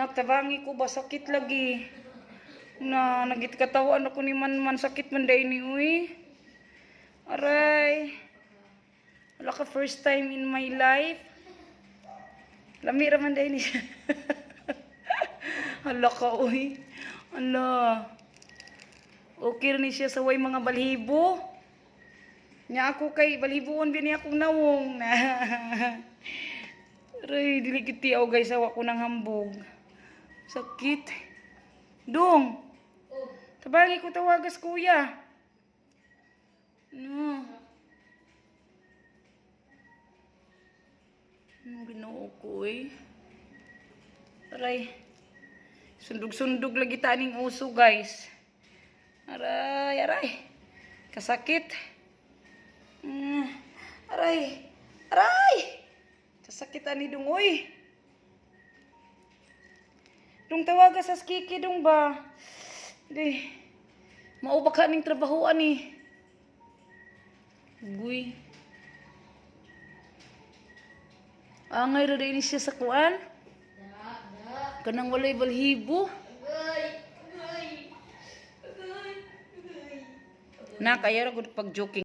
Nagtabangi ko ba sakit lagi. Na nagit katawan ako ni man sakit man day ni uy. Aray. Wala ka first time in my life. Lami raman day ni siya. Hala ka uy. Hala. Okay ni siya sa way mga balhibo. Nya ako kay balhiboon bini akong nawong. Aray, dili kiti ako guys, awa ko ng hambog. Sakit. Dong. Tabangi ko tawagas kuya. No. Ano ginoo ko eh. Aray. Sundog-sundog lagi taning uso guys. Aray, aray. Kasakit. Aray. Aray. Kasakit ani dong uy. Dong tawaga sa skiki dong ba? Di. Maubak ka ning trabahoan ni. Guy. Angay ra din siya sa kuan. Kanang walay balhibo. Na kaya ra gud pag joking.